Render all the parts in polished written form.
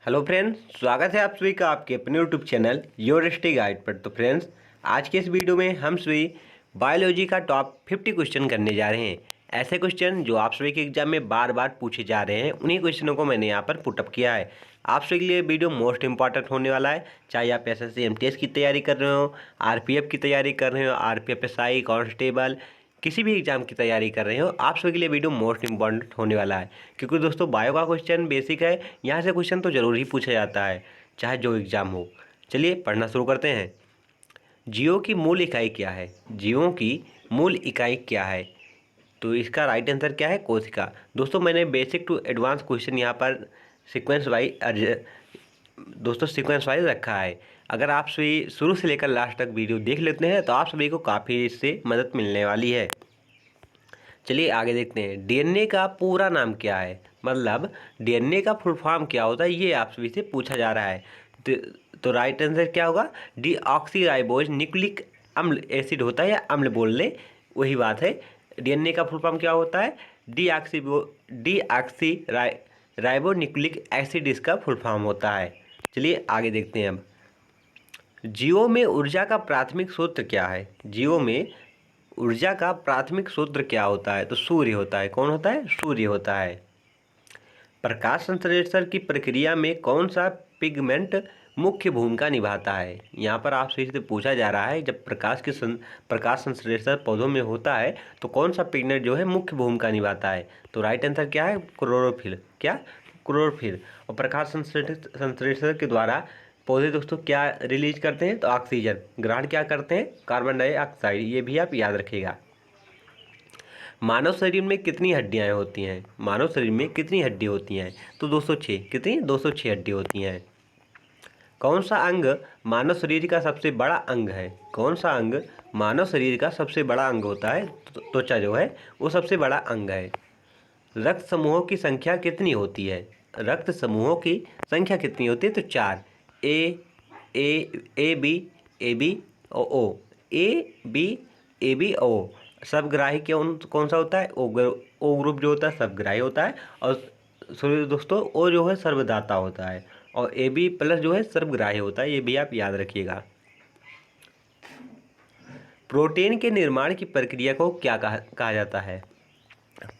Hello friends, स्वागत है आप सभी का आपके अपने YouTube channel your history guide पर। तो फ्रेंड्स, आज के इस वीडियो में हम सभी बायोलॉजी का टॉप 50 क्वेश्चन करने जा रहे हैं। ऐसे क्वेश्चन जो आप सभी के एग्जाम में बार बार पूछे जा रहे हैं, उन्हीं क्वेश्चनों को मैंने यहाँ पर पुटअप किया है। आप सभी के लिए वीडियो मोस्ट इंपॉर्टेंट होने वाला है। चाहे आप एसएससी एमटीएस की तैयारी कर रहे हो, आरपीएफ की तैयारी कर रहे हो, आरपीएफ एसआई कांस्टेबल किसी भी एग्जाम की तैयारी कर रहे हो, आप सभी के लिए वीडियो मोस्ट इंपॉर्टेंट होने वाला है। क्योंकि दोस्तों बायो का क्वेश्चन बेसिक है, यहाँ से क्वेश्चन तो जरूर ही पूछा जाता है, चाहे जो एग्जाम हो। चलिए पढ़ना शुरू करते हैं। जीवों की मूल इकाई क्या है? जीवों की मूल इकाई क्या है? तो इसका राइट आंसर क्या है? कोशिका। दोस्तों मैंने बेसिक टू एडवांस क्वेश्चन यहाँ पर सीक्वेंस वाइज रखा है। अगर आप सभी शुरू से लेकर लास्ट तक वीडियो देख लेते हैं तो आप सभी को काफ़ी इससे मदद मिलने वाली है। चलिए आगे देखते हैं। डीएनए का पूरा नाम क्या है? मतलब डीएनए का फुल फॉर्म क्या होता है, ये आप सभी से पूछा जा रहा है। तो राइट आंसर क्या होगा? डीऑक्सीराइबोज न्यूक्लिक अम्ल एसिड होता है, या अम्ल बोल लें, वही बात है। डीएनए का फुल फॉर्म क्या होता है? डीऑक्सी राइबो न्यूक्लिक एसिड इसका फुल फॉर्म होता है। चलिए आगे देखते हैं। अब जीवों में ऊर्जा का प्राथमिक स्रोत क्या है? जीवों में ऊर्जा का प्राथमिक स्रोत क्या होता है? तो सूर्य होता है। कौन होता है? सूर्य होता है। प्रकाश संश्लेषण की प्रक्रिया में कौन सा पिगमेंट मुख्य भूमिका निभाता है? यहाँ पर आपसे इससे पूछा जा रहा है, जब प्रकाश संश्लेषण पौधों में होता है तो कौन सा पिगमेंट जो है मुख्य भूमिका निभाता है? तो राइट आंसर क्या है? क्लोरोफिल। क्या? क्लोरोफिल। और प्रकाश संश्लेषण के द्वारा पौधे दोस्तों क्या रिलीज करते हैं? तो ऑक्सीजन। ग्रहण क्या करते हैं? Carbon dioxide. ये भी आप याद रखिएगा। मानव शरीर में कितनी हड्डियां होती हैं? मानव शरीर में कितनी हड्डी होती हैं? तो 206। कितनी? 206 हड्डी होती हैं। कौन सा अंग मानव शरीर का सबसे बड़ा अंग है? कौन सा अंग मानव शरीर का सबसे बड़ा अंग होता है? त्वचा जो है वो सबसे बड़ा अंग है। रक्त समूहों की संख्या कितनी होती है? रक्त समूहों की संख्या कितनी होती है? तो 4। A B O. A B O. सबग्राही कौन सा होता है? ओ ग्रुप जो होता है सबग्राही होता है। और सॉरी दोस्तों, ओ जो है सर्वदाता होता है, और ए बी प्लस जो है सर्वग्राही होता है। ये भी आप याद रखिएगा। प्रोटीन के निर्माण की प्रक्रिया को क्या कहा जाता है?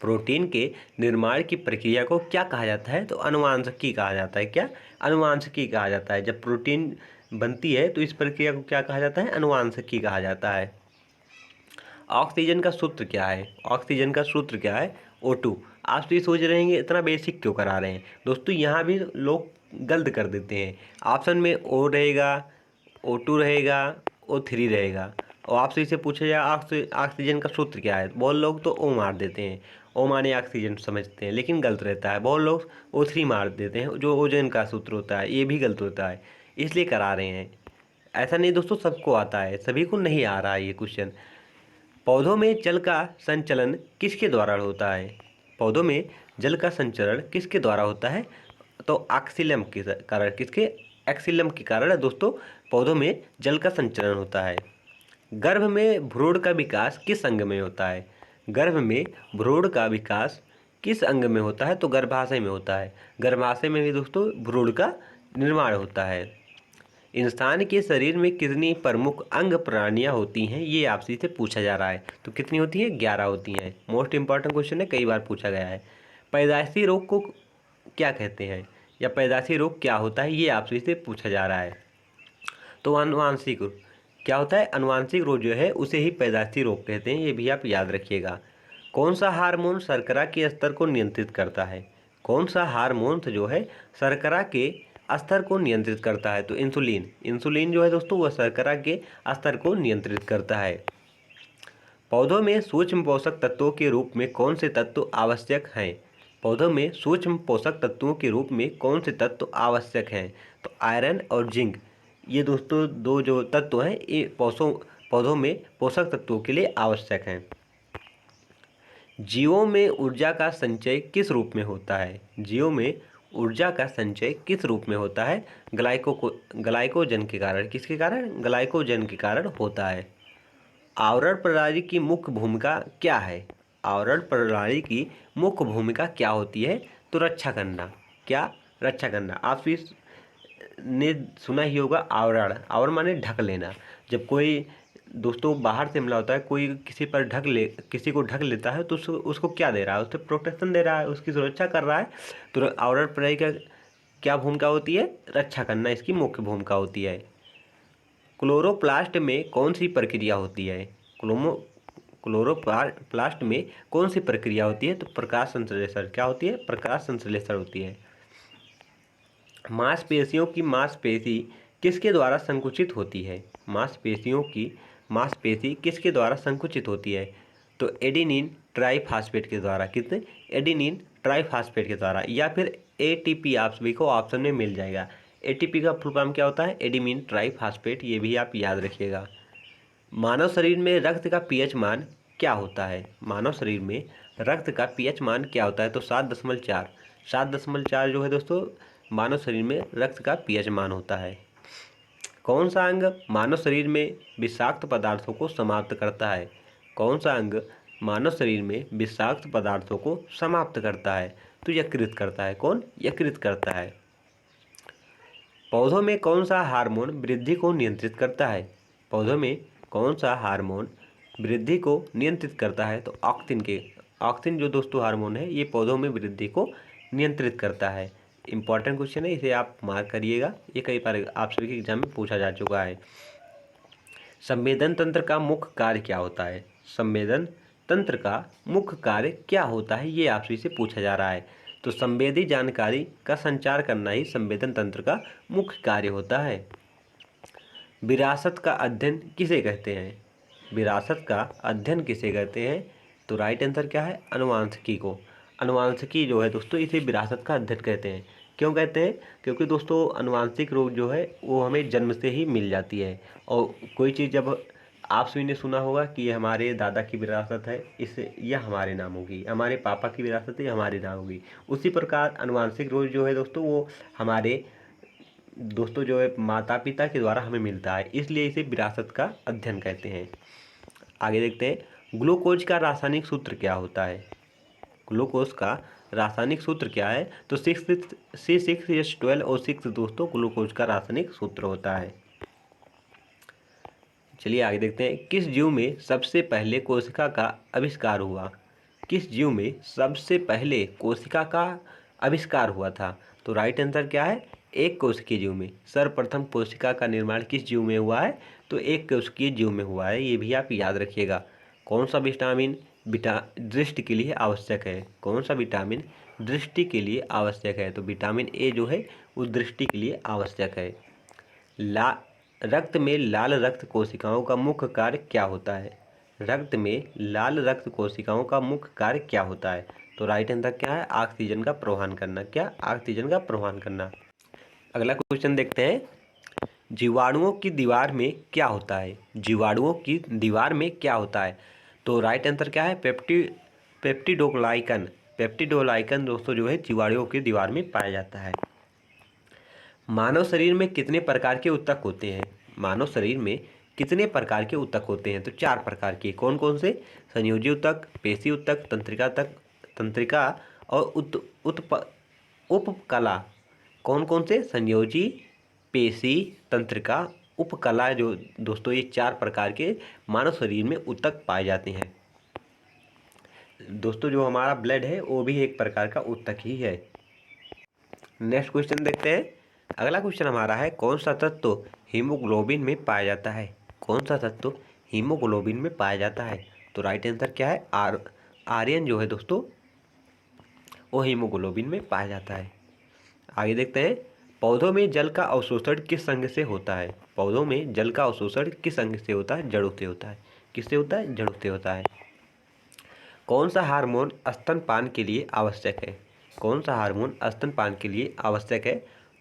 प्रोटीन के निर्माण की प्रक्रिया को क्या कहा जाता है? तो अनुवांशिकी कहा जाता है। क्या? अनुवांशिकी कहा जाता है। जब प्रोटीन बनती है तो इस प्रक्रिया को क्या कहा जाता है? अनुवांशिकी कहा जाता है। ऑक्सीजन का सूत्र क्या है? ऑक्सीजन का सूत्र क्या है? O2। आप भी सोच रहे हैं इतना बेसिक क्यों करा रहे हैं? दोस्तों यहाँ भी लोग गलत कर देते हैं। ऑप्शन में O रहेगा, O2 रहेगा, O3 रहेगा, और आपसे इसे पूछा जाए ऑक्सीजन का सूत्र क्या है, बहुत लोग तो O मार देते हैं। O माने ऑक्सीजन समझते हैं, लेकिन गलत रहता है। बहुत लोग O3 मार देते हैं, जो ओजोन का सूत्र होता है, ये भी गलत होता है, इसलिए करा रहे हैं। ऐसा नहीं दोस्तों, सबको आता है, सभी को नहीं आ रहा है ये क्वेश्चन। पौधों में जल का संचलन किसके द्वारा होता है? पौधों में जल का संचरण किसके द्वारा होता है? तो ऑक्सीलम के कारण। किसके? एक्सीलम के कारण दोस्तों पौधों में जल का संचरण होता है। गर्भ में भ्रूण का विकास किस अंग में होता है? गर्भ में भ्रूण का विकास किस अंग में होता है? तो गर्भाशय में होता है। गर्भाशय में भी दोस्तों भ्रूण का निर्माण होता है। इंसान के शरीर में कितनी प्रमुख अंग प्रणालियाँ होती हैं? ये आपसे से पूछा जा रहा है। तो कितनी होती हैं? 11 होती हैं। मोस्ट इंपॉर्टेंट क्वेश्चन है, कई बार पूछा गया है। पैदाइशी रोग को क्या कहते हैं, या पैदाइशी रोग क्या होता है, ये आपसे से पूछा जा रहा है। तो अनुवांशिक क्या होता है? अनुवांशिक रोग जो है उसे ही पैदाइशी रोग कहते हैं। ये भी आप याद रखिएगा। कौन सा हार्मोन शर्करा के स्तर को नियंत्रित करता है? कौन सा हार्मोन जो है शर्करा के स्तर को नियंत्रित करता है? तो इंसुलिन। इंसुलिन जो है दोस्तों वह शर्करा के स्तर को नियंत्रित करता है। पौधों में सूक्ष्म पोषक तत्वों के रूप में कौन से तत्व आवश्यक हैं? पौधों में सूक्ष्म पोषक तत्वों के रूप में कौन से तत्व आवश्यक हैं? तो आयरन और जिंक। ये दोस्तों दो जो तत्व हैं ये पौधों में पोषक तत्वों के लिए आवश्यक हैं। जीवों में ऊर्जा का संचय किस रूप में होता है? जीवों में ऊर्जा का संचय किस रूप में होता है? ग्लाइकोजन के कारण। किसके कारण? ग्लाइकोजन के कारण होता है। आवरण प्रणाली की मुख्य भूमिका क्या है? आवरण प्रणाली की मुख्य भूमिका क्या होती है? तो रक्षा करना। क्या? रक्षा करना। आप भी ने सुना ही होगा आवरण, आवरण माने ढक लेना। जब कोई दोस्तों बाहर से हमला होता है, कोई किसी को ढक लेता है तो उसको क्या दे रहा है, उसे प्रोटेक्शन दे रहा है, उसकी सुरक्षा कर रहा है। तो आवरण प्रणाली का क्या भूमिका होती है, रक्षा करना इसकी मुख्य भूमिका होती है। क्लोरोप्लास्ट में कौन सी प्रक्रिया होती है, क्लोरोप्लास्ट में कौन सी प्रक्रिया होती है, तो प्रकाश संश्लेषण। क्या होती है, प्रकाश संश्लेषण होती है। मांसपेशियों की मांसपेशी किसके द्वारा संकुचित होती है, मांसपेशियों की मांसपेशी किसके द्वारा संकुचित होती है, तो एडेनिन ट्राइफॉस्फेट के द्वारा। कितने, एडेनिन ट्राइफॉस्फेट के द्वारा, या फिर एटीपी आप सभी को ऑप्शन में मिल जाएगा। एटीपी का फुल फॉर्म क्या होता है, एडेनिन ट्राइफॉस्फेट, ये भी आप याद रखिएगा। मानव शरीर में रक्त का पीएच मान क्या होता है, मानव शरीर में रक्त का पीएच मान क्या होता है, तो 7.4। 7.4 जो है दोस्तों मानव शरीर में रक्त का पीएच मान होता है। कौन सा अंग मानव शरीर में विषाक्त पदार्थों को समाप्त करता है, कौन सा अंग मानव शरीर में विषाक्त पदार्थों को समाप्त करता है, तो यकृत करता है। कौन, यकृत करता है। पौधों में कौन सा हार्मोन वृद्धि को नियंत्रित करता है, पौधों में कौन सा हार्मोन वृद्धि को नियंत्रित करता है, तो ऑक्सिन जो दोस्तों हार्मोन है ये पौधों में वृद्धि को नियंत्रित करता है। इंपॉर्टेंट क्वेश्चन है, इसे आप मार्क करिएगा, ये कई बार आप सभी के एग्जाम में पूछा जा चुका है। संवेदन तंत्र का मुख्य कार्य क्या होता है, संवेदन तंत्र का मुख्य कार्य क्या होता है, ये आप सभी से पूछा जा रहा है। तो संवेदी जानकारी का संचार करना ही संवेदन तंत्र का मुख्य कार्य होता है। विरासत का अध्ययन किसे कहते हैं, विरासत का अध्ययन किसे कहते हैं, तो राइट आंसर क्या है, अनुवांशिकी को। अनुवांशिकी जो है दोस्तों इसे विरासत का अध्ययन कहते हैं। क्यों कहते हैं, क्योंकि दोस्तों अनुवांशिक रोग जो है वो हमें जन्म से ही मिल जाती है। और कोई चीज़ जब आप सभी ने सुना होगा कि ये हमारे दादा की विरासत है, इससे यह हमारे नाम होगी, हमारे पापा की विरासत है, हमारे नाम होगी। उसी प्रकार अनुवांशिक रोग जो है दोस्तों वो हमारे दोस्तों जो है माता पिता के द्वारा हमें मिलता है, इसलिए इसे विरासत का अध्ययन कहते हैं। आगे देखते हैं, ग्लूकोज का रासायनिक सूत्र क्या होता है, ग्लूकोज का रासायनिक सूत्र क्या है, तो C6H12 और 6 दोस्तों ग्लूकोज का रासायनिक सूत्र होता है। चलिए आगे देखते हैं, किस जीव में सबसे पहले कोशिका का आविष्कार हुआ, किस जीव में सबसे पहले कोशिका का आविष्कार हुआ था, तो राइट आंसर क्या है, एक कोशिकीय जीव में। सर्वप्रथम कोशिका का निर्माण किस जीव में हुआ है, तो एक कोशिकीय जीव में हुआ है, ये भी आप याद रखिएगा। कौन सा विटामिन दृष्टि के लिए आवश्यक है, कौन सा विटामिन दृष्टि के लिए आवश्यक है, तो विटामिन ए जो है वो दृष्टि के लिए आवश्यक है। रक्त में लाल रक्त कोशिकाओं का मुख्य कार्य क्या होता है, रक्त में लाल रक्त कोशिकाओं का मुख्य कार्य क्या होता है, तो राइट आंसर क्या है, ऑक्सीजन का प्रवाहन करना। क्या, ऑक्सीजन का प्रवाहन करना। अगला क्वेश्चन देखते हैं, जीवाणुओं की दीवार में क्या होता है, जीवाणुओं की दीवार में क्या होता है, तो राइट आंसर क्या है, पेप्टिडोग्लाइकन। पेप्टिडोग्लाइकन दोस्तों जो है जीवाणुओं की दीवार में पाया जाता है। मानव शरीर में कितने प्रकार के ऊतक होते हैं, मानव शरीर में कितने प्रकार के ऊतक होते हैं, तो 4 प्रकार के। कौन कौन से, संयोजी ऊतक, पेशी ऊतक, तंत्रिका और उपकला। कौन कौन से, संयोजी, पेशी, तंत्रिका, उपकला, जो दोस्तों ये 4 प्रकार के मानव शरीर में ऊतक पाए जाते हैं। दोस्तों जो हमारा ब्लड है वो भी एक प्रकार का ऊतक ही है। नेक्स्ट क्वेश्चन देखते हैं। अगला क्वेश्चन हमारा है, कौन सा तत्व हीमोग्लोबिन में पाया जाता है, कौन सा तत्व हीमोग्लोबिन में पाया जाता है, तो राइट आंसर क्या है, आर्यन जो है दोस्तों वो हीमोग्लोबिन में पाया जाता है। आगे देखते हैं, पौधों में जल का अवशोषण किस अंग से होता है, पौधों में जल का अवशोषण किस अंग से होता है, जड़ों से होता है। किससे होता है, जड़ों से होता है। कौन सा हार्मोन स्तनपान के लिए आवश्यक है, कौन सा हार्मोन स्तनपान के लिए आवश्यक है,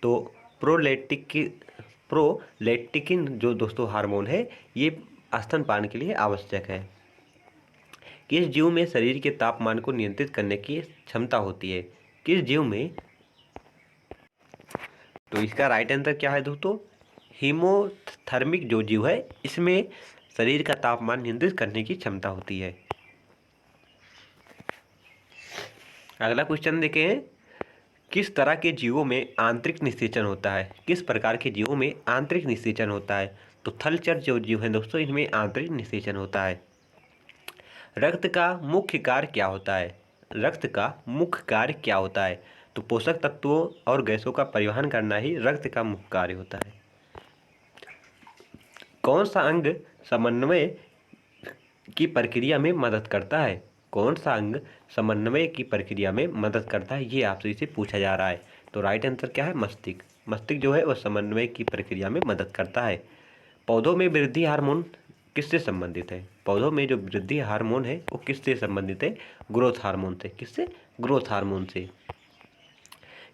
तो प्रोलैक्टिन जो दोस्तों हार्मोन है ये स्तनपान के लिए आवश्यक है। किस जीव में शरीर के तापमान को नियंत्रित करने की क्षमता होती है, किस जीव में, तो इसका राइट आंसर क्या है दोस्तों, हीमोथर्मिक जो जीव है इसमें शरीर का तापमान नियंत्रित करने की क्षमता होती है। अगला क्वेश्चन देखें, किस तरह के जीवों में आंतरिक निषेचन होता है? किस प्रकार के जीवों में आंतरिक निषेचन होता है? तो थलचर जो जीव हैं दोस्तों, इनमें आंतरिक निषेचन होता है। रक्त का मुख्य कार्य क्या होता है? रक्त का मुख्य कार्य क्या होता है? तो पोषक तत्वों और गैसों का परिवहन करना ही रक्त का मुख्य कार्य होता है। कौन सा अंग समन्वय की प्रक्रिया में मदद करता है? कौन सा अंग समन्वय की प्रक्रिया में मदद करता है, ये आपसे इसे पूछा जा रहा है। तो राइट आंसर क्या है? मस्तिष्क। मस्तिष्क जो है वो समन्वय की प्रक्रिया में मदद करता है। पौधों में वृद्धि हार्मोन किससे संबंधित है? पौधों में जो वृद्धि हार्मोन है वो किससे संबंधित है? ग्रोथ हार्मोन से। किससे? ग्रोथ हार्मोन से।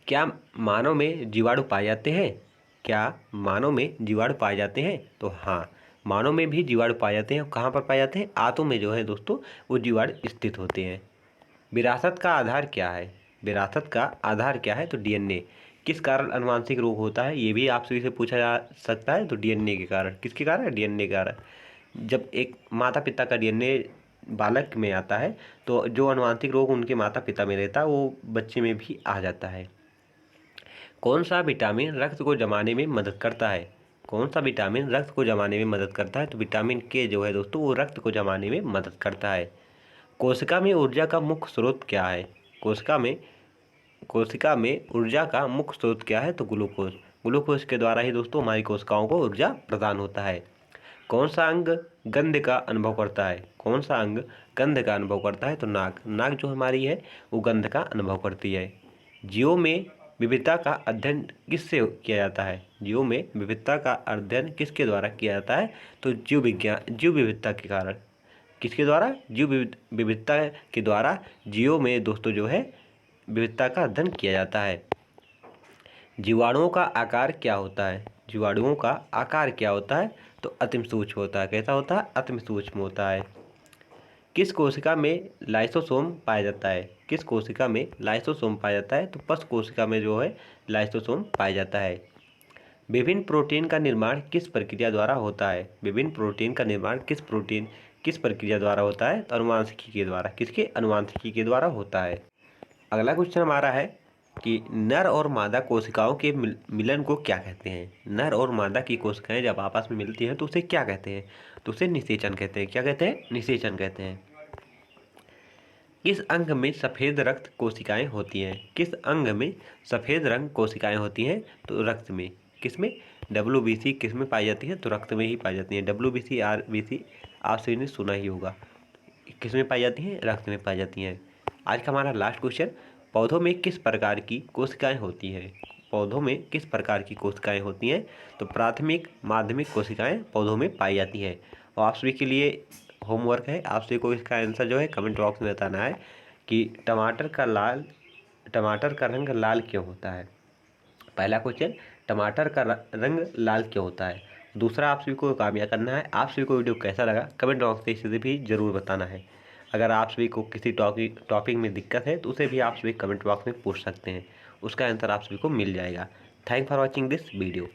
क्या मानव में जीवाणु पाए जाते हैं? क्या मानव में जीवाणु पाए जाते हैं? तो हाँ, मानव में भी जीवाणु पाए जाते हैं। कहाँ पर पाए जाते हैं? आंतों में जो है दोस्तों वो जीवाणु स्थित होते हैं। विरासत का आधार क्या है? विरासत का आधार क्या है? तो डीएनए। किस कारण आनुवांशिक रोग होता है, ये भी आपसे इसे पूछा जा सकता है। तो डीएनए के कारण। किसके कारण? डीएनए के कारण। जब एक माता पिता का डीएनए बालक में आता है तो जो आनुवांशिक रोग उनके माता पिता में रहता है वो बच्चे में भी आ जाता है। कौन सा विटामिन रक्त को जमाने में मदद करता है? कौन सा विटामिन रक्त को जमाने में मदद करता है? तो विटामिन के जो है दोस्तों वो रक्त को जमाने में मदद करता है। कोशिका में ऊर्जा का मुख्य स्रोत क्या है? कोशिका में ऊर्जा का मुख्य स्रोत क्या है? तो ग्लूकोज। ग्लूकोज के द्वारा ही दोस्तों हमारी कोशिकाओं को ऊर्जा प्रदान होता है। कौन सा अंग गंध का अनुभव करता है? कौन सा अंग गंध का अनुभव करता है? तो नाक। नाक जो हमारी है वो गंध का अनुभव करती है। जीवों में विविधता का अध्ययन किससे किया जाता है? जीवों में विविधता का अध्ययन किसके द्वारा किया जाता है? तो जीव विज्ञान, जीव विविधता के कारण। किसके द्वारा? जीव विविधता के द्वारा जीवों में दोस्तों जो है विविधता का अध्ययन किया जाता है। जीवाणुओं का आकार क्या होता है? जीवाणुओं का आकार क्या होता है? तो अतिम सूक्ष्म होता है। कैसा होता है? अतिम सूक्ष्म होता है। किस कोशिका में लाइसोसोम पाया जाता है? किस कोशिका में लाइसोसोम पाया जाता है? तो पश कोशिका में जो है लाइसोसोम पाया जाता है। विभिन्न प्रोटीन का निर्माण किस प्रक्रिया द्वारा होता है? विभिन्न प्रोटीन का निर्माण किस प्रक्रिया द्वारा होता है? तो अनुवांशिकी के द्वारा। किसके? अनुवांशिकी के द्वारा होता है। अगला क्वेश्चन हमारा है कि नर और मादा कोशिकाओं के मिलन को क्या कहते हैं? नर और मादा की कोशिकाएं जब आपस में मिलती हैं तो उसे क्या कहते हैं? तो उसे निषेचन कहते हैं। क्या कहते हैं? निषेचन कहते हैं। किस अंग में सफ़ेद रक्त कोशिकाएं होती हैं? किस अंग में सफ़ेद रंग कोशिकाएं होती हैं? तो रक्त में। किस में? WBC किस में पाई जाती है? तो रक्त में ही पाई जाती है। WBC RBC आप सभी ने सुना ही होगा। किस में पाई जाती हैं? रक्त में पाई जाती हैं। आज का हमारा लास्ट क्वेश्चन, पौधों में किस प्रकार की कोशिकाएं होती हैं? पौधों में किस प्रकार की कोशिकाएं होती हैं? तो प्राथमिक माध्यमिक कोशिकाएं पौधों में पाई जाती हैं। और आप सभी के लिए होमवर्क है, आप सभी को इसका आंसर जो है कमेंट बॉक्स में बताना है कि टमाटर का रंग लाल क्यों होता है। पहला क्वेश्चन, टमाटर का रंग लाल क्यों होता है। दूसरा, आप सभी को कामयाब करना है। आप सभी को वीडियो कैसा लगा कमेंट बॉक्स में इसे भी ज़रूर बताना है। अगर आप सभी को किसी टॉपिक में दिक्कत है तो उसे भी आप सभी कमेंट बॉक्स में पूछ सकते हैं, उसका आंसर आप सभी को मिल जाएगा। Thank for watching this video.